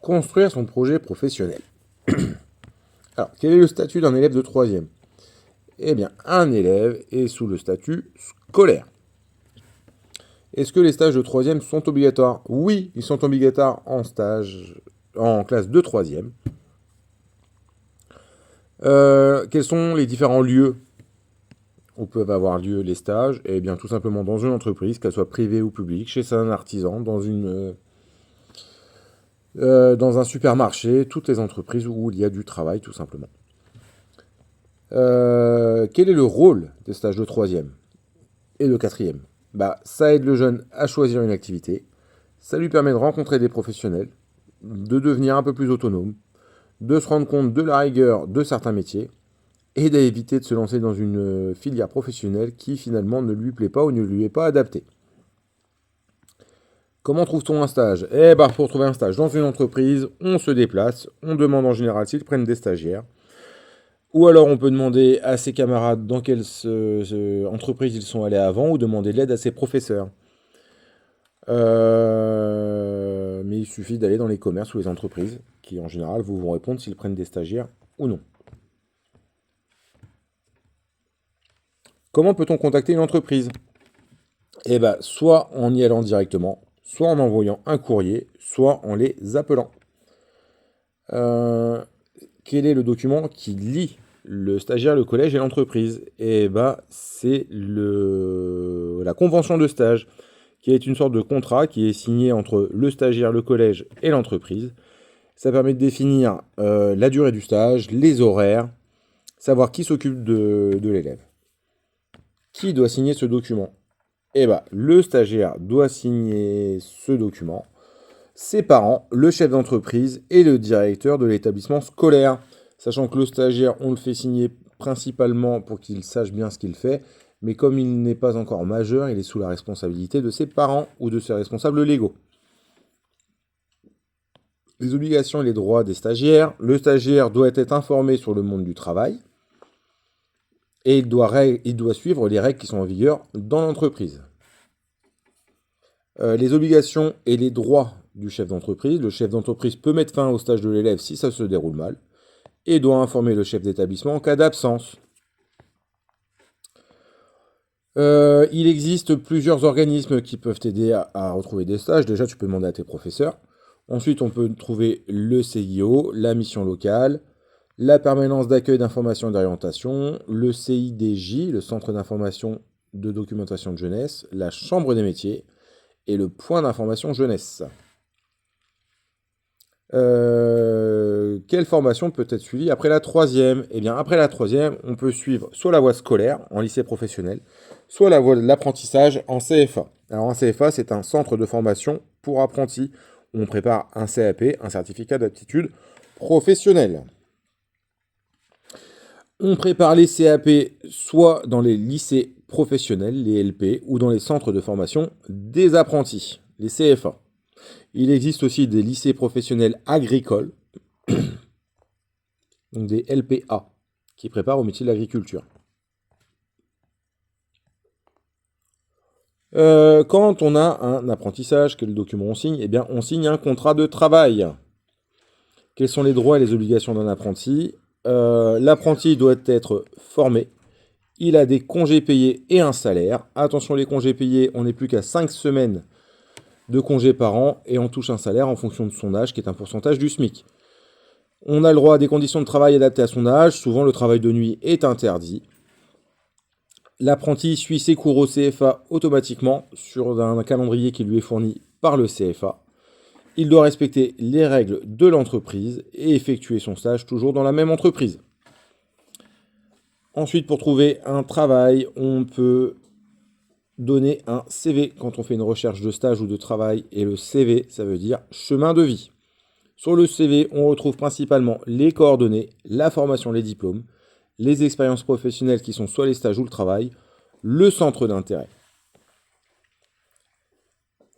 construire son projet professionnel. Alors, quel est le statut d'un élève de 3e? Eh bien, un élève est sous le statut scolaire. Est-ce que les stages de 3e sont obligatoires? Oui, ils sont obligatoires en classe de 3e. Quels sont les différents lieux où peuvent avoir lieu les stages? Eh bien, tout simplement dans une entreprise, qu'elle soit privée ou publique, chez un artisan, dans un supermarché, toutes les entreprises où il y a du travail, tout simplement. Quel est le rôle des stages de 3e et de 4e? Ça aide le jeune à choisir une activité, ça lui permet de rencontrer des professionnels, de devenir un peu plus autonome, de se rendre compte de la rigueur de certains métiers, et d'éviter de se lancer dans une filière professionnelle qui finalement ne lui plaît pas ou ne lui est pas adaptée. Comment trouve-t-on un stage? Pour trouver un stage dans une entreprise, on se déplace, on demande en général s'ils prennent des stagiaires, ou alors on peut demander à ses camarades dans quelle entreprise ils sont allés avant, ou demander de l'aide à ses professeurs. Mais il suffit d'aller dans les commerces ou les entreprises, qui en général vont répondre s'ils prennent des stagiaires ou non. Comment peut-on contacter une entreprise? Soit en y allant directement, soit en envoyant un courrier, soit en les appelant. Quel est le document qui lie le stagiaire, le collège et l'entreprise? C'est la convention de stage, qui est une sorte de contrat qui est signé entre le stagiaire, le collège et l'entreprise. Ça permet de définir la durée du stage, les horaires, savoir qui s'occupe de l'élève. Qui doit signer ce document? Le stagiaire doit signer ce document, ses parents, le chef d'entreprise et le directeur de l'établissement scolaire. Sachant que le stagiaire, on le fait signer principalement pour qu'il sache bien ce qu'il fait, mais comme il n'est pas encore majeur, il est sous la responsabilité de ses parents ou de ses responsables légaux. Les obligations et les droits des stagiaires. Le stagiaire doit être informé sur le monde du travail et il doit suivre les règles qui sont en vigueur dans l'entreprise. Les obligations et les droits du chef d'entreprise. Le chef d'entreprise peut mettre fin au stage de l'élève si ça se déroule mal et doit informer le chef d'établissement en cas d'absence. Il existe plusieurs organismes qui peuvent t'aider à retrouver des stages. Déjà, tu peux demander à tes professeurs. Ensuite, on peut trouver le CIO, la mission locale, la permanence d'accueil d'information et d'orientation, le CIDJ, le centre d'information de documentation de jeunesse, la chambre des métiers et le point d'information jeunesse. Quelle formation peut être suivie après la 3e? Après la 3e, on peut suivre soit la voie scolaire en lycée professionnel, soit la voie de l'apprentissage en CFA. Alors un CFA, c'est un centre de formation pour apprentis où on prépare un CAP, un certificat d'aptitude professionnelle. On prépare les CAP soit dans les lycées professionnels, les LP, ou dans les centres de formation des apprentis, les CFA. Il existe aussi des lycées professionnels agricoles, donc des LPA, qui préparent au métier de l'agriculture. Quand on a un apprentissage, quel document on signe? On signe un contrat de travail. Quels sont les droits et les obligations d'un apprenti? L'apprenti doit être formé. Il a des congés payés et un salaire. Attention, les congés payés, on n'est plus qu'à 5 semaines de congés par an et on touche un salaire en fonction de son âge, qui est un pourcentage du SMIC. On a le droit à des conditions de travail adaptées à son âge. Souvent, le travail de nuit est interdit. L'apprenti suit ses cours au CFA automatiquement sur un calendrier qui lui est fourni par le CFA. Il doit respecter les règles de l'entreprise et effectuer son stage toujours dans la même entreprise. Ensuite, pour trouver un travail, on peut donner un CV quand on fait une recherche de stage ou de travail. Et le CV, ça veut dire chemin de vie. Sur le CV, on retrouve principalement les coordonnées, la formation, les diplômes, les expériences professionnelles qui sont soit les stages ou le travail, le centre d'intérêt.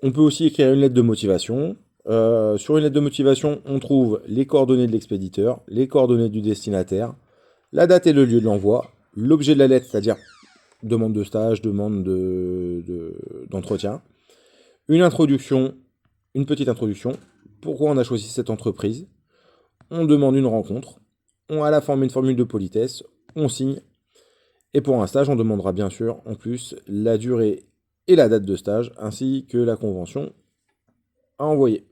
On peut aussi écrire une lettre de motivation. Sur une lettre de motivation, on trouve les coordonnées de l'expéditeur, les coordonnées du destinataire, la date et le lieu de l'envoi, l'objet de la lettre, c'est-à-dire demande de stage, demande d'entretien, une petite introduction, pourquoi on a choisi cette entreprise. On demande une rencontre. On a la forme une formule de politesse. On signe. Et pour un stage, on demandera bien sûr en plus la durée et la date de stage, ainsi que la convention à envoyer.